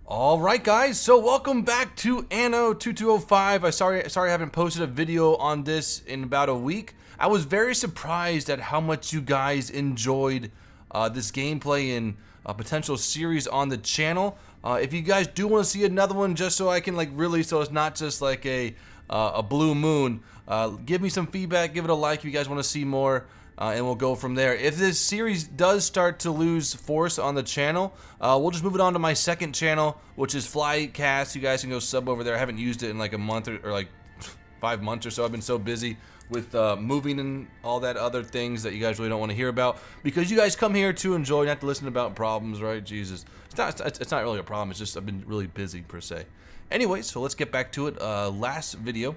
All right, guys. So welcome back to Anno 2205. Sorry I haven't posted a video on this in about a week. I was very surprised at how much you guys enjoyed this gameplay and potential series on the channel. If you guys do want to see another one, just so I can so it's not just like a blue moon, give me some feedback, give it a like if you guys want to see more. And we'll go from there. If this series does start to lose force on the channel, we'll just move it on to my second channel, which is Flycast. You guys can go sub over there. I haven't used it in like a month or like 5 months or so. I've been so busy with moving and all that other things that you guys really don't want to hear about, because you guys come here to enjoy, not to listen about problems, right? Jesus, it's not really a problem. It's just I've been really busy per se. Anyway, so let's get back to it. Last video,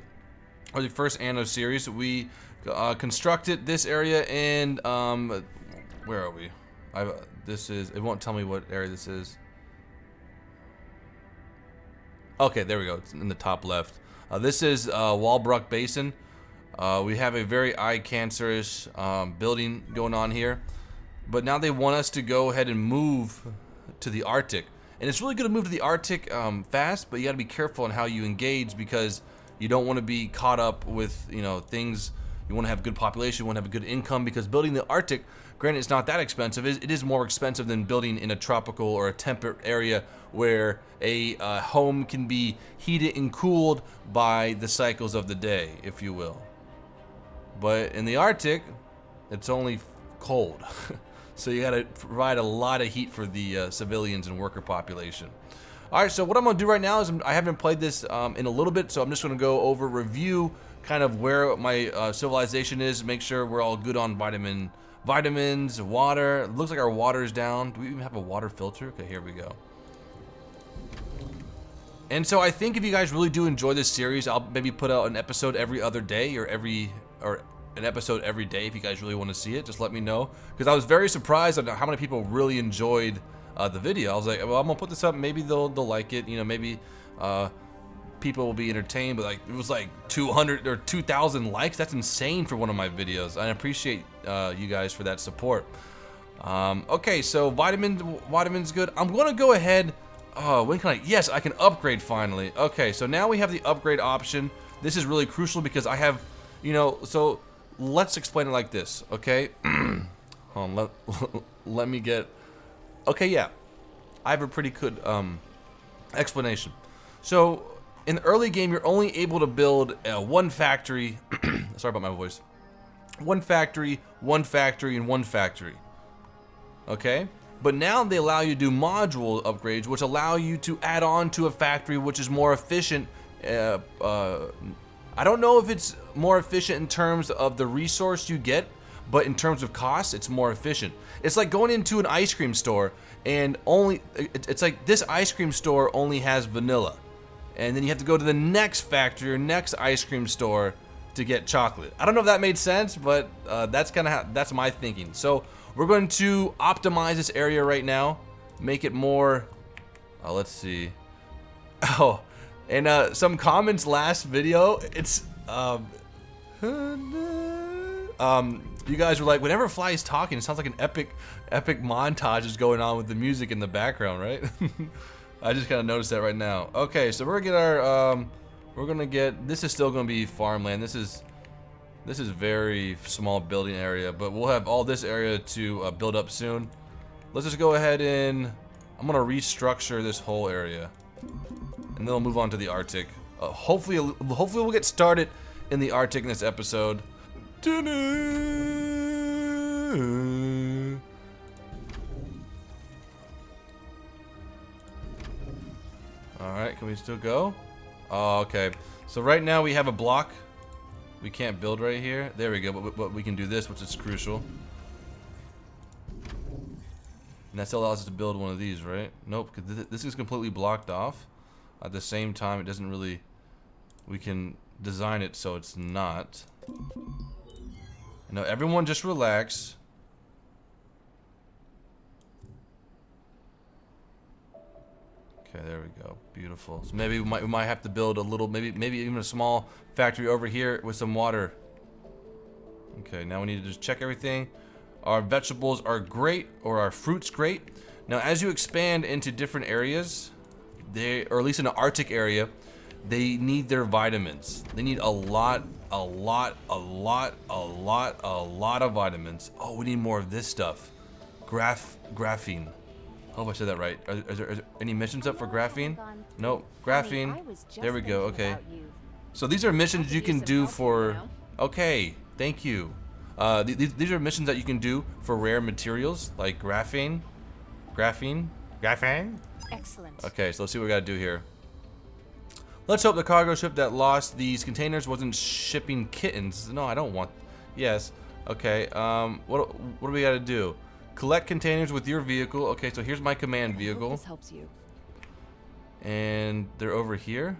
or the first Anno series, we constructed this area, and where are we? It won't tell me what area this is. Okay, there we go. It's in the top left. This is Walbrook Basin. We have a very eye-cancerous building going on here, but now they want us to go ahead and move to the Arctic, and it's really good to move to the Arctic fast, but you got to be careful on how you engage, because you don't want to be caught up with things. You want to have a good population, you want to have a good income, because building the Arctic, granted it's not that expensive, it is more expensive than building in a tropical or a temperate area where a home can be heated and cooled by the cycles of the day, if you will. But in the Arctic, it's only cold. So you got to provide a lot of heat for the civilians and worker population. Alright, so what I'm going to do right now is I haven't played this in a little bit, so I'm just going to go over review kind of where my civilization is, make sure we're all good on vitamins, water. It looks like our water's down. Do we even have a water filter? Okay, here we go. And so I think if you guys really do enjoy this series, I'll maybe put out an episode every other day, or an episode every day. If you guys really want to see it, just let me know, because I was very surprised at how many people really enjoyed the video. I was like, well, I'm gonna put this up, maybe they'll like it, maybe people will be entertained. But it was like 200 or 2,000 likes. That's insane for one of my videos. I appreciate you guys for that support. Okay, so vitamins good. I'm gonna go ahead. Oh, when can I? Yes, I can upgrade finally. Okay, so now we have the upgrade option. This is really crucial because I have, so let's explain it like this, okay? Hold on, let me get. Okay, yeah, I have a pretty good explanation. So in the early game, you're only able to build one factory. Sorry about my voice. One factory, and one factory. Okay? But now they allow you to do module upgrades, which allow you to add on to a factory which is more efficient. I don't know if it's more efficient in terms of the resource you get, but in terms of cost, it's more efficient. It's like going into an ice cream store and it's like this ice cream store only has vanilla. And then you have to go to the next factory or next ice cream store to get chocolate. I don't know if that made sense, but that's my thinking. So we're going to optimize this area right now, make it more, let's see. Oh, and some comments last video, it's, you guys were like, whenever Fly is talking, it sounds like an epic montage is going on with the music in the background, right? I just kind of noticed that right now. Okay, so we're gonna get this is still gonna be farmland. This is very small building area, but we'll have all this area to build up soon. Let's just go ahead and I'm gonna restructure this whole area, and then we'll move on to the Arctic. Hopefully we'll get started in the Arctic in this episode. Alright, can we still go? Oh, okay. So right now we have a block. We can't build right here. There we go, but we can do this, which is crucial. And that still allows us to build one of these, right? Nope, because this is completely blocked off. At the same time, it doesn't really... We can design it so it's not. Now, everyone just relax. Okay, there we go. Beautiful. So maybe we might have to build a little, maybe even a small factory over here with some water. Okay, now we need to just check everything. Our vegetables are great, or our fruits great. Now, as you expand into different areas, or at least in the Arctic area, they need their vitamins. They need a lot of vitamins. Oh, we need more of this stuff. Graphene. I hope I said that right. Is there any missions up for graphene? Nope. Graphene. There we go. Okay. So these are missions you can do for... Okay. Thank you. These are missions that you can do for rare materials like graphene. Graphene. Excellent. Okay, so let's see what we gotta do here. Let's hope the cargo ship that lost these containers wasn't shipping kittens. No, I don't want... Yes. Okay, what do we gotta do? Collect containers with your vehicle. Okay, so here's my command vehicle. This helps you. And they're over here.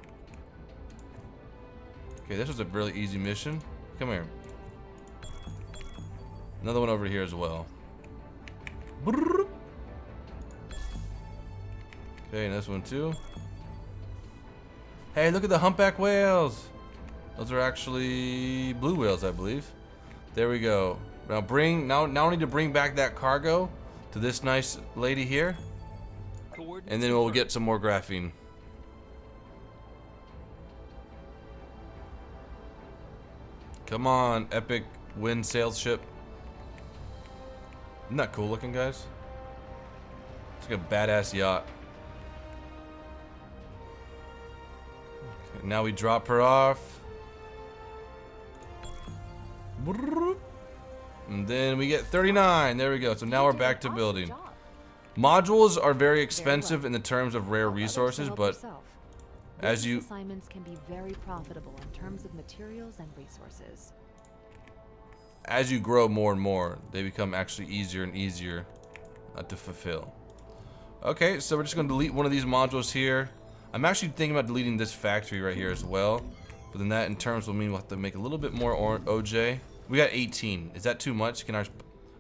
Okay, this was a really easy mission. Come here. Another one over here as well. Okay, and this one too. Hey, look at the humpback whales. Those are actually blue whales, I believe. There we go. Now I need to bring back that cargo to this nice lady here. And then we'll get some more graphene. Come on, epic wind sail ship. Isn't that cool looking, guys? It's like a badass yacht. Okay, now we drop her off. And then we get 39. There we go. So now we're back to building. Modules are very expensive in the terms of rare resources, but as you... assignments can be very profitable in terms of materials and resources. As you grow more and more, they become actually easier and easier to fulfill. Okay, so we're just going to delete one of these modules here. I'm actually thinking about deleting this factory right here as well. But then that in terms will mean we'll have to make a little bit more OJ. We got 18. Is that too much? Can I...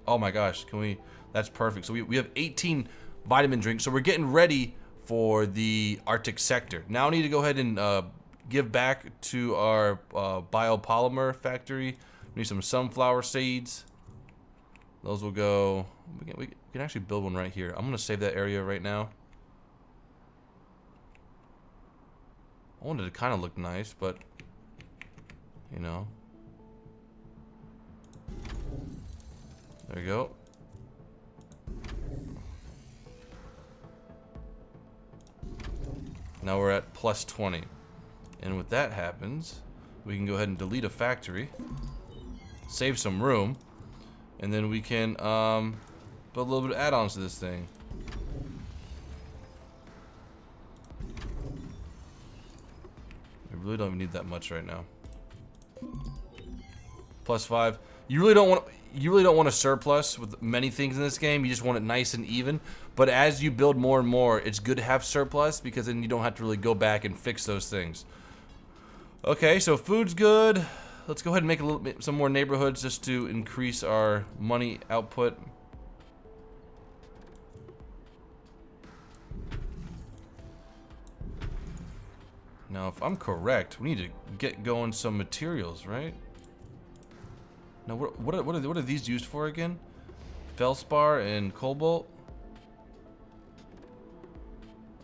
Oh my gosh, can we... That's perfect. So we have 18 vitamin drinks. So we're getting ready for the Arctic sector. Now I need to go ahead and give back to our biopolymer factory. We need some sunflower seeds. Those will go... We can actually build one right here. I'm going to save that area right now. I wanted it to kind of look nice, but... You know. There we go. Now we're at plus 20. And with that happens, we can go ahead and delete a factory. Save some room. And then we can build a little bit of add-ons to this thing. I really don't even need that much right now. Plus 5. You really don't want a surplus with many things in this game. You just want it nice and even. But as you build more and more, it's good to have surplus because then you don't have to really go back and fix those things. Okay, so food's good. Let's go ahead and make a little bit, some more neighborhoods just to increase our money output. Now, if I'm correct, we need to get going some materials, right? Now, what are these used for again? Felspar and cobalt.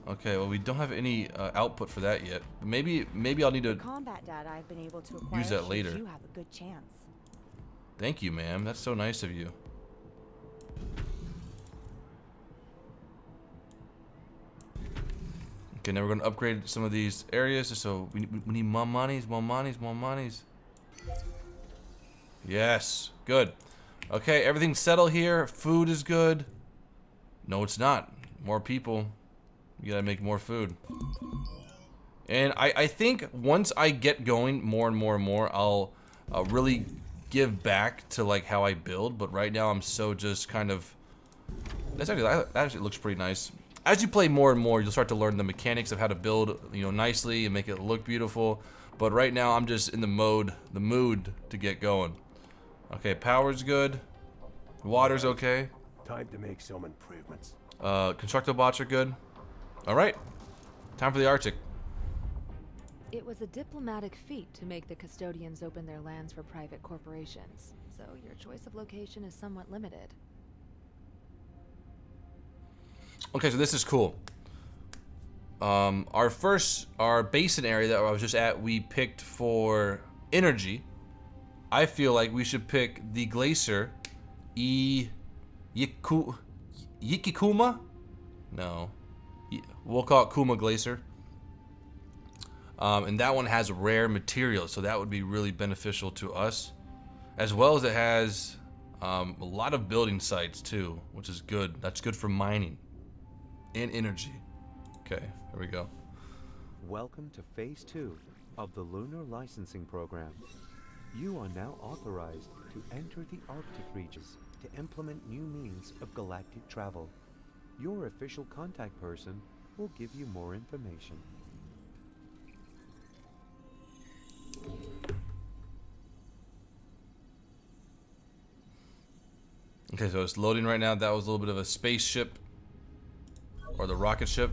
Okay, well we don't have any output for that yet. Maybe I'll need to Combat data I've been able to acquire use that later. You have a good chance. Thank you, ma'am. That's so nice of you. Okay, now we're gonna upgrade some of these areas. So we need more monies, more monies, more monies. Yes, good. Okay, everything's settled here. Food is good. No, it's not. More people. You gotta make more food. And I think once I get going more and more and more, I'll really give back to like how I build. But right now I'm so just kind of... That actually looks pretty nice. As you play more and more, you'll start to learn the mechanics of how to build, you know, nicely and make it look beautiful. But right now I'm just in the mood to get going. Okay, power's good. Water's okay. Time to make some improvements. Constructobots are good. Alright. Time for the Arctic. It was a diplomatic feat to make the custodians open their lands for private corporations, so your choice of location is somewhat limited. Okay, so this is cool. our basin area that I was just at, we picked for energy. I feel like we should pick the glacier, Yikikuma? No. We'll call it Kuma Glacier. And that one has rare materials, so that would be really beneficial to us. As well as it has a lot of building sites too, which is good. That's good for mining and energy. Okay, here we go. Welcome to Phase 2 of the Lunar Licensing Program. You are now authorized to enter the Arctic regions to implement new means of galactic travel. Your official contact person will give you more information. Okay, so it's loading right now. That was a little bit of a spaceship, or the rocket ship.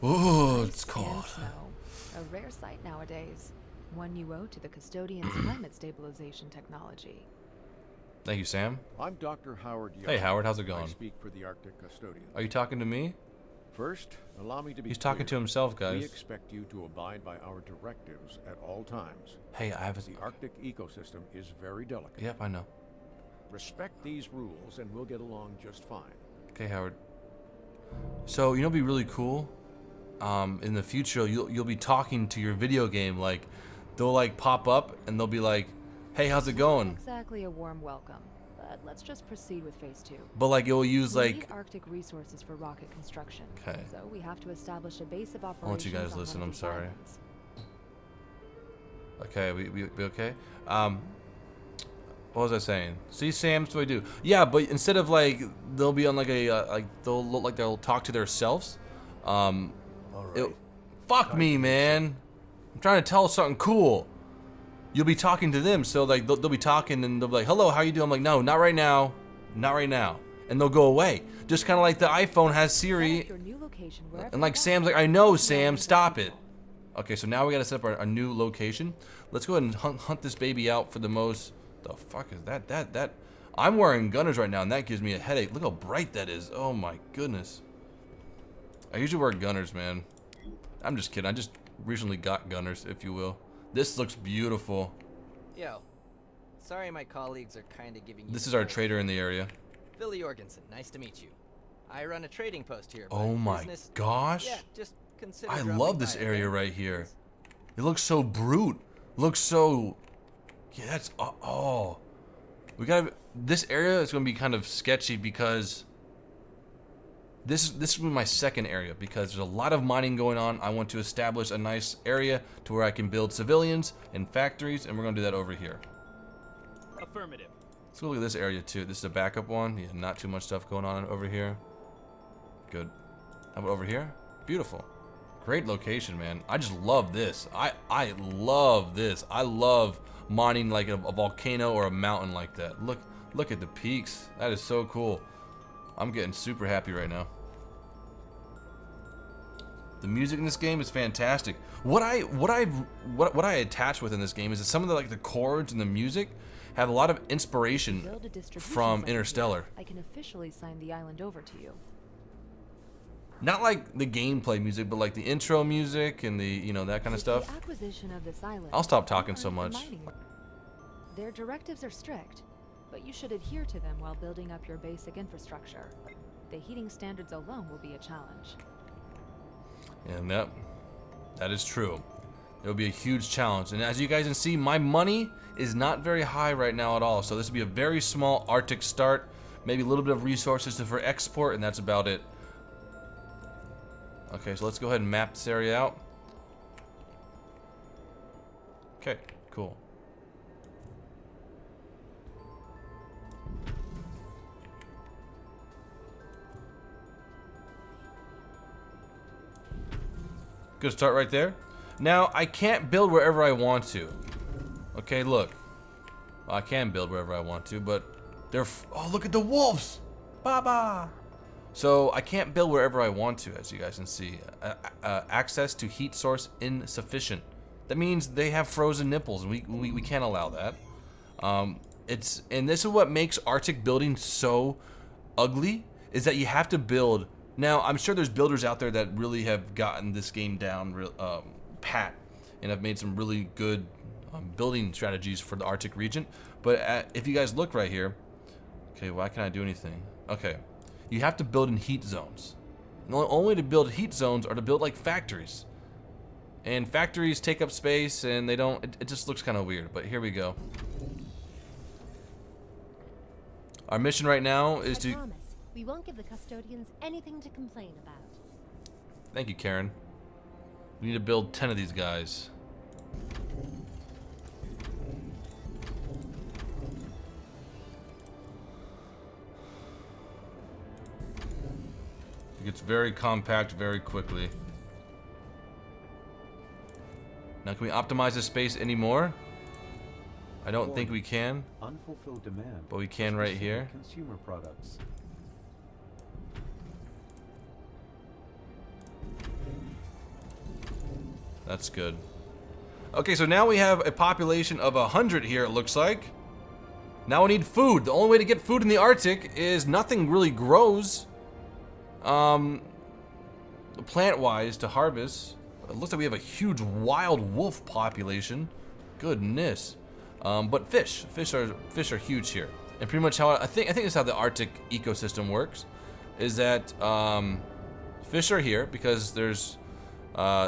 Ooh, it's cold. Snow, a rare sight nowadays. One you owe to the custodian's climate stabilization technology. Thank you, Sam. I'm Dr. Howard Young. Hey, Howard, how's it I going? speak for the Arctic Custodian. Are you talking to me? First, allow me to be He's talking to clear. himself, We guys. expect you to abide by our directives at all times. Hey, I have a... The Arctic ecosystem is very delicate. Yep, I know. Respect these rules and we'll get along just fine. Okay, Howard. So, you know what'd be really cool? In the future, you'll be talking to your video game, like, they'll like pop up and they'll be like, hey, how's it going? Not exactly a warm welcome, but let's just proceed with Phase 2. But like you'll use We like... need Arctic resources for rocket construction. Okay. So we have to establish a base of operations. I'll let you guys on listen, one I'm of these sorry. islands. Okay, we okay? What was I saying? See, Sam, that's what I do. Yeah, but instead of like, they'll be on like a, they'll look like they'll talk to themselves. All right. Fuck me, man. I'm trying to tell something cool. You'll be talking to them, so like they'll be talking and they'll be like, hello, how you doing? I'm like, no, not right now. Not right now. And they'll go away. Just kind of like the iPhone has Set Siri. up your new location wherever And like you Sam's want. like, I know, Sam, stop it. Okay, so now we gotta set up our new location. Let's go ahead and hunt this baby out for the most... The fuck is that? I'm wearing gunners right now, and that gives me a headache. Look how bright that is. Oh my goodness. I usually wear gunners, man. I'm just kidding. I just recently got gunners, if you will. This looks beautiful. Yo, sorry my colleagues are kind of giving you... This is our trader in the area. Billy Jorgensen, nice to meet you. I run a trading post here. but Oh my business... gosh. Yeah, just consider I dropping love this by, area okay? right here. It looks so brute. Looks so... Yeah, that's... Oh. We gotta... This area is gonna be kind of sketchy because... This is my second area because there's a lot of mining going on. I want to establish a nice area to where I can build civilians and factories, and we're gonna do that over here. Affirmative. Let's go look at this area too. This is a backup one. Yeah, not too much stuff going on over here. Good. How about over here? Beautiful. Great location, man. I just love this. I love this. I love mining like a volcano or a mountain like that. Look at the peaks. That is so cool. I'm getting super happy right now. The music in this game is fantastic. What I attach with in this game is that some of the chords and the music have a lot of inspiration Build a distribution from center here. Interstellar. I can officially sign the island over to you. Not like the gameplay music, but like the intro music and the that kind of With stuff. The acquisition of this island, I'll stop you talking so earn the much. mining work. Their directives are strict, but you should adhere to them while building up your basic infrastructure. The heating standards alone will be a challenge. And that is true. It'll be a huge challenge. And as you guys can see, my money is not very high right now at all. So this will be a very small Arctic start. Maybe a little bit of resources for export, and that's about it. Okay, so let's go ahead and map this area out. Okay, cool. Good start right there. Now, I can't build wherever I want to. Okay, look. Well, I can build wherever I want to, but they're... Oh, look at the wolves! Baba! So, I can't build wherever I want to, as you guys can see. Access to heat source insufficient. That means they have frozen nipples, and we can't allow that. And this is what makes Arctic building so ugly, is that you have to build Now, I'm sure there's builders out there that really have gotten this game down pat and have made some really good building strategies for the Arctic region. But if you guys look right here, okay, why can't I do anything? Okay, you have to build in heat zones. And the only way to build heat zones are to build like factories. And factories take up space and they don't, it just looks kind of weird, but here we go. Our mission right now is to... I promise, we won't give the custodians anything to complain about. Thank you, Karen. We need to build 10 of these guys. It gets very compact very quickly. Now, can we optimize this space anymore? I don't think we can, Unfulfilled demand. but we can for right specific here. Consumer products. That's good. Okay, so now we have a population of 100 here, it looks like. Now we need food. The only way to get food in the Arctic is nothing really grows. Plant-wise to harvest. It looks like we have a huge wild wolf population. Goodness. But fish are huge here. And pretty much how I think this is how the Arctic ecosystem works, is that fish are here because there's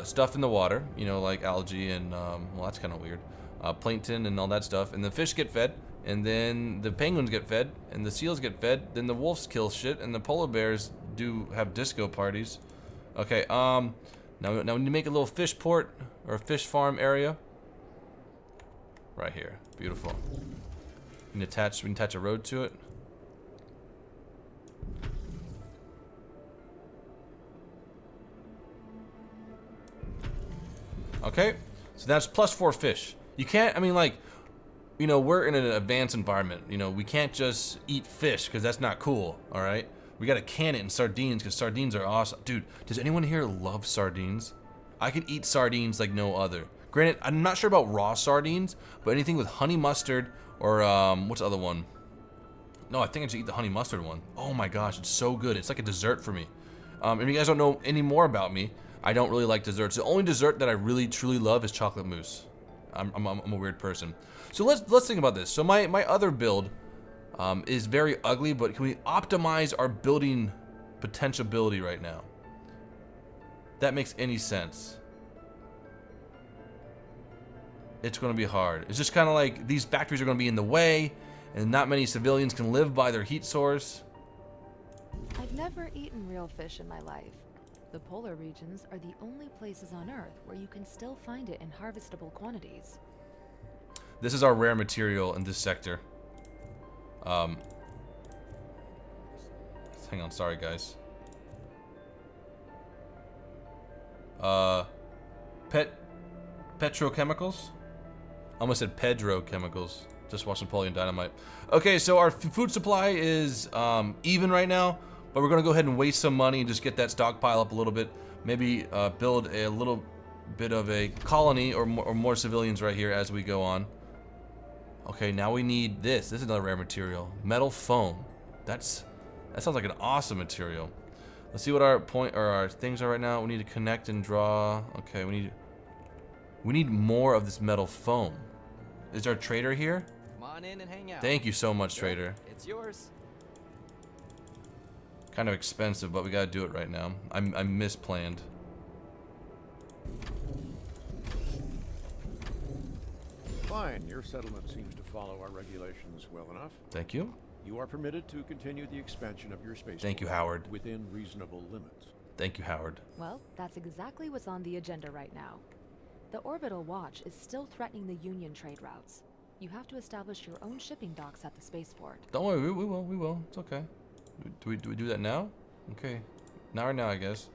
stuff in the water, you know, like algae and well, that's kind of weird, plankton and all that stuff. And the fish get fed, and then the penguins get fed, and the seals get fed. Then the wolves kill shit, and the polar bears do have disco parties. Okay, now we need to make a little fish port or a fish farm area. Right here, beautiful. We can attach a road to it. Okay, so that's +4 fish. You can't, I mean, like, you know, we're in an advanced environment. You know, we can't just eat fish because that's not cool, all right? We gotta can it in sardines because sardines are awesome. Dude, does anyone here love sardines? I could eat sardines like no other. Granted, I'm not sure about raw sardines, but anything with honey mustard or, what's the other one? No, I think I should eat the honey mustard one. Oh my gosh, it's so good. It's like a dessert for me. If you guys don't know any more about me, I don't really like desserts. The only dessert that I really truly love is chocolate mousse. I'm a weird person. So let's think about this. So my other build is very ugly, but can we optimize our building potentiality right now? That makes any sense? It's going to be hard. It's just kind of like these factories are going to be in the way, and not many civilians can live by their heat source. I've never eaten real fish in my life. The polar regions are the only places on Earth where you can still find it in harvestable quantities. This is our rare material in this sector. Hang on, sorry guys. Petrochemicals? I almost said petrochemicals. Just watched Napoleon Dynamite. Okay, so our food supply is even right now, but we're gonna go ahead and waste some money and just get that stockpile up a little bit. Maybe build a little bit of a colony or more civilians right here as we go on. Okay, now we need this. This is another rare material. Metal foam. That sounds like an awesome material. Let's see what our our things are right now. We need to connect and draw. Okay, we need more of this metal foam. Is our trader here? Come on in and hang out. Thank you so much, trader. It's yours. Kind of expensive, but we gotta do it right now. I misplanned. Fine, your settlement seems to follow our regulations well enough. Thank you. You are permitted to continue the expansion of your space. Thank you, Howard. Within reasonable limits. Thank you, Howard. Well, that's exactly what's on the agenda right now. The Orbital Watch is still threatening the Union trade routes. You have to establish your own shipping docks at the spaceport. Don't worry, we will. It's okay. Do we do that now? Okay. Not right now, I guess.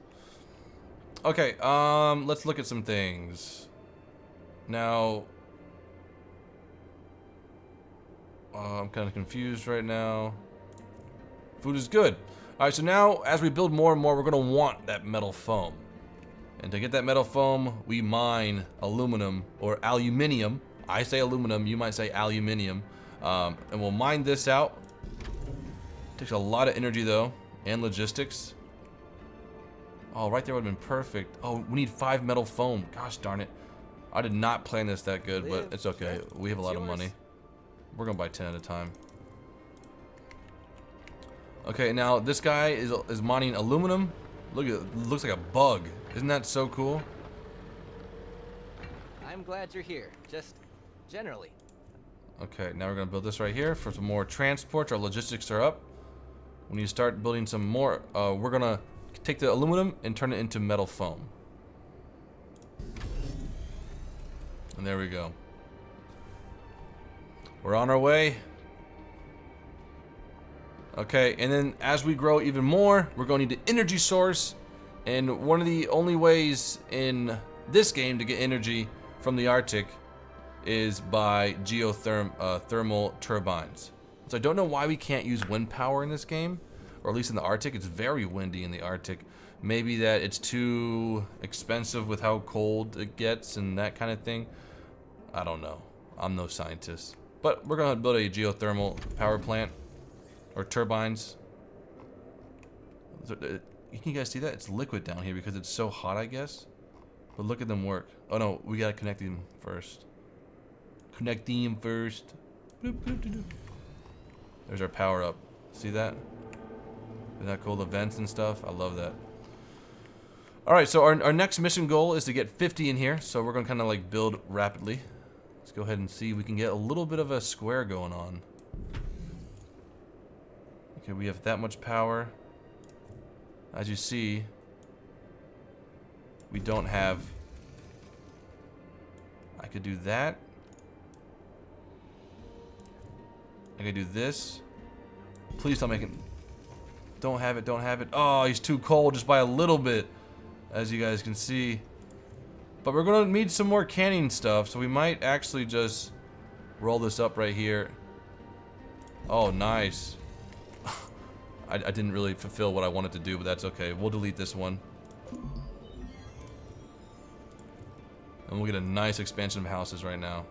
Okay, let's look at some things. Now, I'm kind of confused right now. Food is good. All right, so now as we build more and more, we're gonna want that metal foam. And to get that metal foam, we mine aluminum or aluminium. I say aluminum, you might say aluminium. And we'll mine this out. Takes a lot of energy though, and logistics. Oh, right there would have been perfect. Oh, we need 5 metal foam. Gosh darn it. I did not plan this that good, but it's okay. We have a lot of money. We're gonna buy 10 at a time. Okay, now this guy is mining aluminum. Look at it, looks like a bug. Isn't that so cool? I'm glad you're here. Just generally. Okay, now we're gonna build this right here for some more transport. Our logistics are up. When you start building some more, we're gonna take the aluminum and turn it into metal foam. And there we go. We're on our way. Okay, and then as we grow even more, we're going to need an energy source. And one of the only ways in this game to get energy from the Arctic is by thermal turbines. So I don't know why we can't use wind power in this game, or at least in the Arctic. It's very windy in the Arctic. Maybe that it's too expensive with how cold it gets and that kind of thing. I don't know. I'm no scientist. But we're going to build a geothermal power plant. Or turbines. Can you guys see that? It's liquid down here because it's so hot, I guess. But look at them work. Oh no, we gotta connect them first. Connect them first. Bloop, bloop, bloop, bloop. There's our power up. See that? Isn't that cool? The vents and stuff. I love that. Alright, so our next mission goal is to get 50 in here. So we're gonna kind of like build rapidly. Let's go ahead and see if we can get a little bit of a square going on. Okay, we have that much power. As you see, we don't have... I could do that. I could do this. Please don't make it... Don't have it, don't have it. Oh, he's too cold just by a little bit, as you guys can see. But we're gonna need some more canning stuff, so we might actually just roll this up right here. Oh, nice. I didn't really fulfill what I wanted to do, but that's okay. We'll delete this one. And we'll get a nice expansion of houses right now.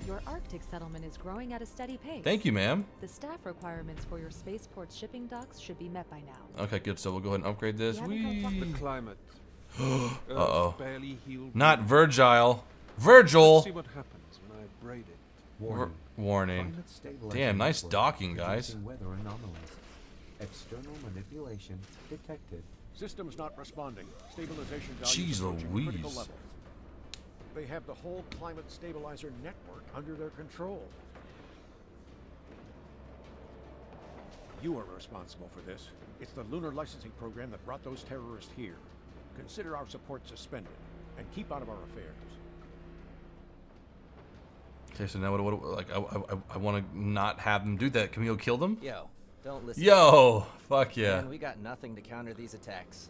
Your Arctic settlement is growing at a steady pace. Thank you, ma'am. The staff requirements for your spaceport's shipping docks should be met by now. Okay, good. So we'll go ahead and upgrade this. The climate. Uh-oh. Barely healed. Not Virgile. Virgil! See what happens when I braid it. Warning. Climate stabilizing Damn, nice network docking, guys. producing weather anomalies. External manipulation detected. Systems not responding. Stabilization Jeez values approaching critical Louise. level. They have the whole climate stabilizer network under their control. You are responsible for this. It's the lunar licensing program that brought those terrorists here. Consider our support suspended and keep out of our affairs. Okay, so now what like I want to not have them do that. Can we go kill them? Yo, don't listen. Yo, fuck yeah. Man, we got nothing to counter these attacks.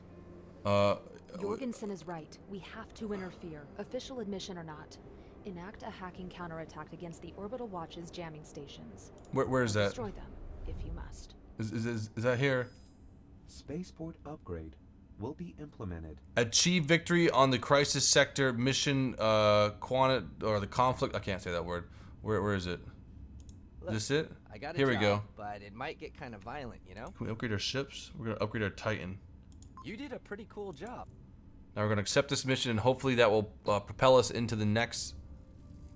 Jorgensen is right. We have to interfere, official admission or not. Enact a hacking counterattack against the Orbital Watch's jamming stations. Where is that? Destroy them, if you must. Is that here? Spaceport upgrade will be implemented. Achieve victory on the crisis sector mission or the conflict. I can't say that word. Where is it? Look, Is this it? I got a Here we job, go. but it might get kind of violent, you know? Can we upgrade our ships? We're gonna upgrade our Titan. You did a pretty cool job. Now we're gonna accept this mission, and hopefully that will propel us into the next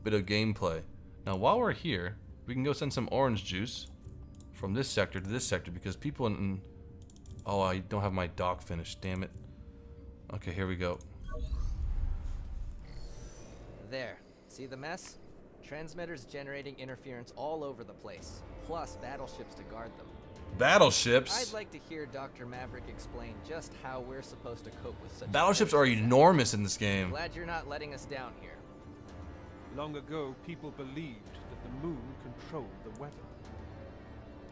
bit of gameplay. Now, while we're here, we can go send some orange juice from this sector to this sector because people in oh, I don't have my dock finished. Damn it. Okay, here we go. There. See the mess? Transmitters generating interference all over the place, plus battleships to guard them. Battleships. I'd like to hear Dr. Maverick explain just how we're supposed to cope with such Battleships things. are enormous in this game. Glad you're not letting us down here. Long ago, people believed that the moon controlled the weather.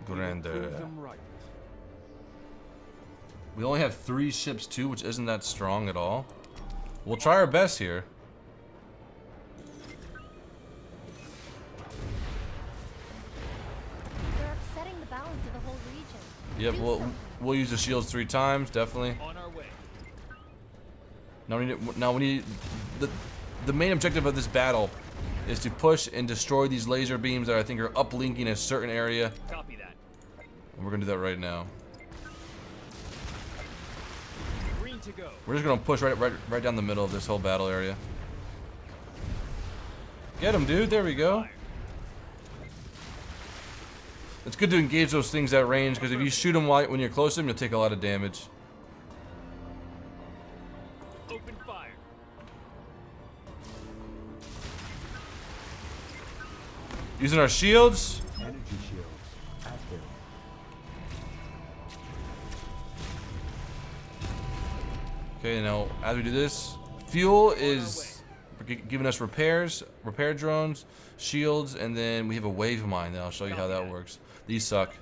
Prove Grander. them right. We only have 3 ships too, which isn't that strong at all. We'll try our best here. They're upsetting the balance of the whole region. Yep, Do we'll use the shields 3 times, definitely. On our way. Now we need the main objective of this battle is to push and destroy these laser beams that I think are uplinking a certain area. Copy that. And we're gonna do that right now. to go. We're just gonna push right down the middle of this whole battle area. Get him, dude. There we go. It's good to engage those things at range, because if you shoot them when you're close to them, you'll take a lot of damage. Open fire. Using our shields. Energy shields active. Okay, now as we do this, fuel is giving us repair drones, shields, and then we have a wave mine that I'll show you how that works. These suck.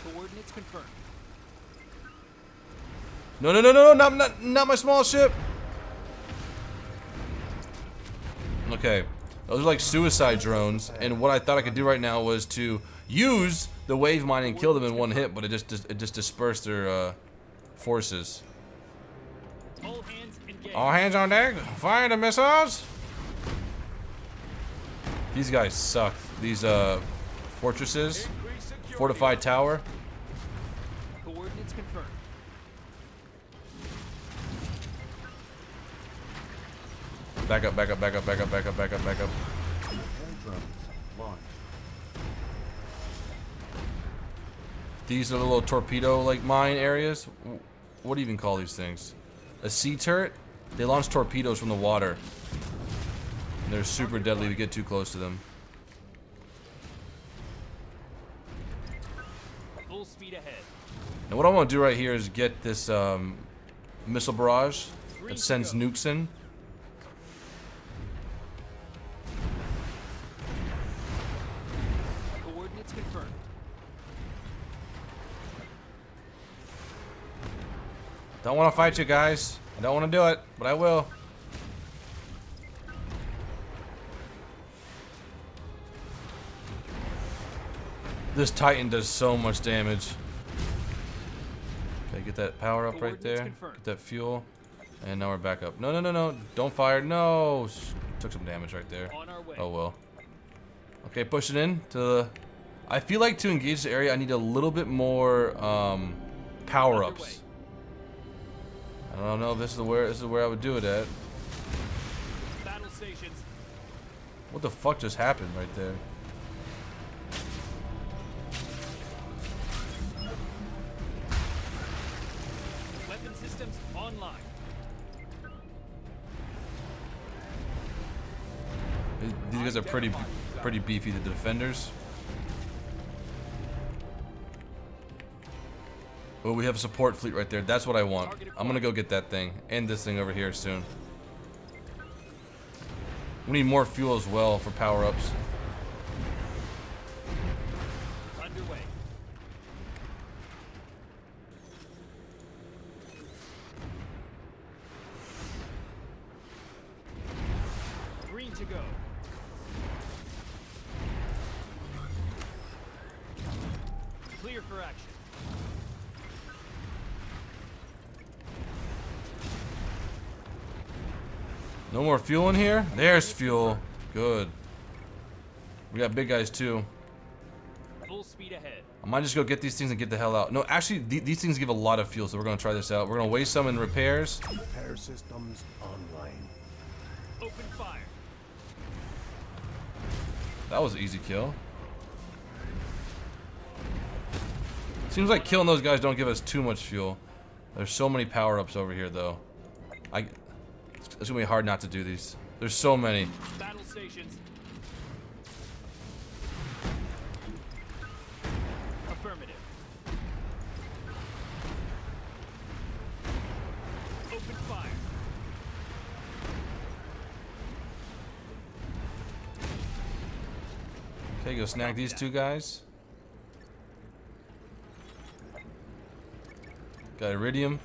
Coordinates confirmed. No, not my small ship. Okay, those are like suicide drones, and what I thought I could do right now was to use the wave mine and kill them in one hit, but it just dispersed their forces. All hands engaged. All hands on deck. Fire the missiles. These guys suck. These fortresses, fortified tower. Coordinates confirmed. Back up. Repair drones launch. These are the little torpedo-like mine areas. What do you even call these things? A sea turret? They launch torpedoes from the water. And they're super deadly if you get too close to them. Full speed ahead. Now what I want to do right here is get this missile barrage that sends nukes in. Coordinates confirmed. Don't want to fight you guys. I don't want to do it, but I will. This Titan does so much damage. Okay, get that power up right there. Get that fuel. And now we're back up. No. Don't fire. No. Took some damage right there. On our way. Oh well. Okay, pushing in to the... I feel like to engage the area, I need a little bit more power-ups. I don't know if this is where I would do it at. Battle stations. What the fuck just happened right there? Weapon systems online. These guys are pretty beefy, the defenders. Oh, we have a support fleet right there. That's what I want. I'm gonna go get that thing and this thing over here soon. We need more fuel as well for power-ups. Underway. Green to go. Clear for action. No more fuel in here? There's fuel. Good. We got big guys too. Full speed ahead. I might just go get these things and get the hell out. No, actually, these things give a lot of fuel, so we're gonna try this out. We're gonna waste some in repairs. Repair systems online. Open fire. That was an easy kill. Seems like killing those guys don't give us too much fuel. There's so many power-ups over here, though. It's gonna be hard not to do these. There's so many. Battle stations. Affirmative. Open fire. Okay, go snag these two guys. Got iridium.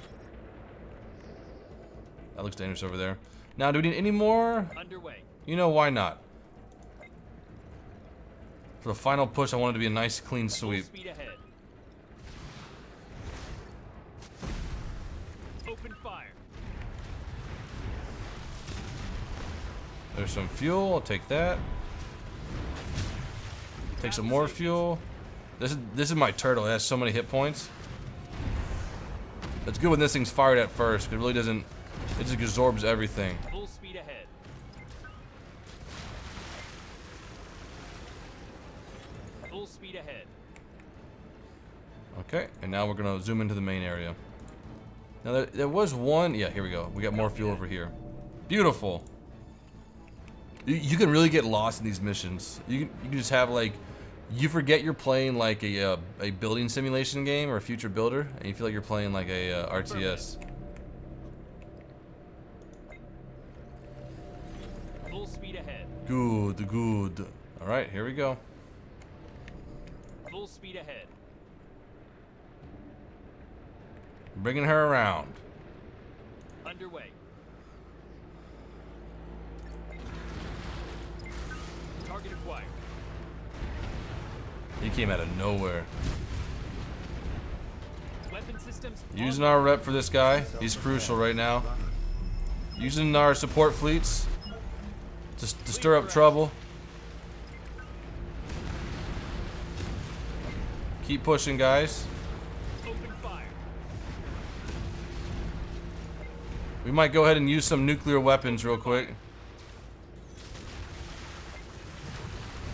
That looks dangerous over there. Now, do we need any more? Underway. You know, why not? For the final push, I want it to be a nice, clean sweep. Speed ahead. Open fire. There's some fuel. I'll take that. Take some more fuel. This is my turtle. It has so many hit points. It's good when this thing's fired at first. It really doesn't. It just absorbs everything. Full speed ahead. Full speed ahead. Okay, and now we're gonna zoom into the main area. Now there was one. Yeah, here we go. We got more fuel over here. Beautiful. You can really get lost in these missions. You can just have like, you forget you're playing like a building simulation game or a future builder, and you feel like you're playing like a RTS. Full speed ahead. Good, good. All right, here we go. Full speed ahead. Bringing her around. Underway. Target acquired. He came out of nowhere. Weapon systems. Using our rep for this guy. He's crucial right now. Using our support fleets to stir up trouble. Keep pushing, guys. Open fire. We might go ahead and use some nuclear weapons real quick.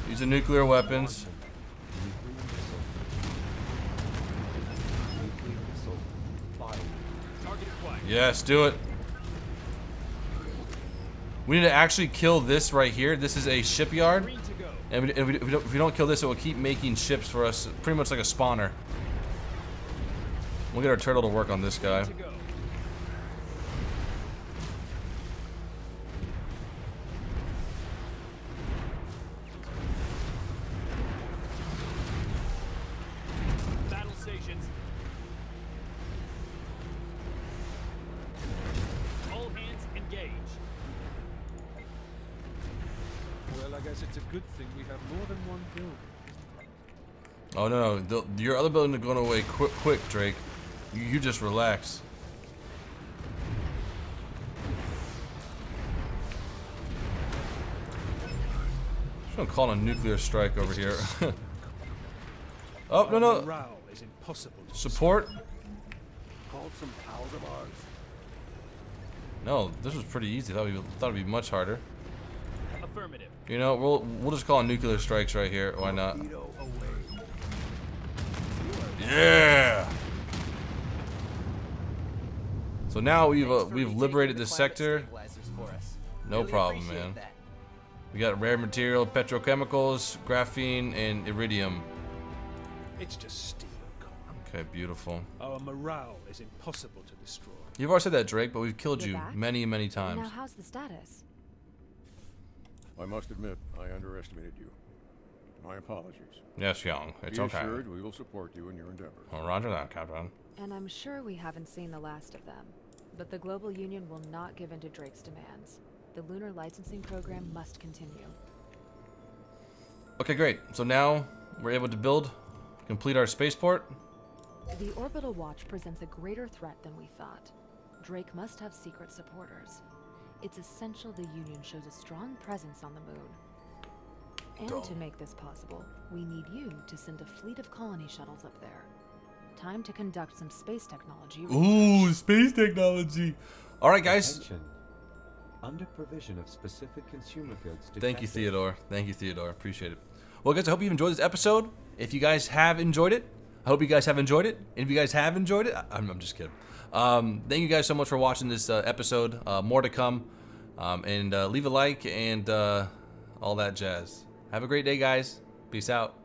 Use the nuclear weapons. Target acquired. Yes, do it. We need to actually kill this right here. This is a shipyard. Green to go. And if we don't kill this, it will keep making ships for us. Pretty much like a spawner. We'll get our turtle to work on this guy. To go. Battle stations. All hands engage. Well, I guess it's a good thing we have more than one building. Oh no, your other building is going away quick, Drake. You just relax. Just gonna call a nuclear strike over here. Oh no. Morale is impossible. Support. Called some pals of ours. No, this was pretty easy. Thought it'd be much harder. Affirmative. You know, we'll just call nuclear strikes right here. Why not? Yeah. So now we've liberated this sector. No problem, man. We got rare material, petrochemicals, graphene, and iridium. It's just steel. Okay, beautiful. Our morale is impossible to destroy. You've already said that, Drake, but we've killed You're you back? many Now times. how's the status? I must admit, I underestimated you. My apologies. Yes, young. It's Be okay. assured we will support you in your endeavors. Oh, roger that, Captain. And I'm sure we haven't seen the last of them. But the Global Union will not give in to Drake's demands. The lunar licensing program must continue. Okay, great. So now we're able to complete our spaceport. The Orbital Watch presents a greater threat than we thought. Drake must have secret supporters. It's essential the Union shows a strong presence on the moon. And to make this possible, we need you to send a fleet of colony shuttles up there. Time to conduct some space technology research. Ooh, space technology. All right, guys. Attention. Under provision of specific consumer goods to Thank you, captive- Theodore. Thank you, Theodore. Appreciate it. Well, guys, I hope you enjoyed this episode. If you guys have enjoyed it, I hope you guys have enjoyed it. And if you guys have enjoyed it, I'm just kidding. Thank you guys so much for watching this episode. More to come. And leave a like and all that jazz. Have a great day, guys. Peace out.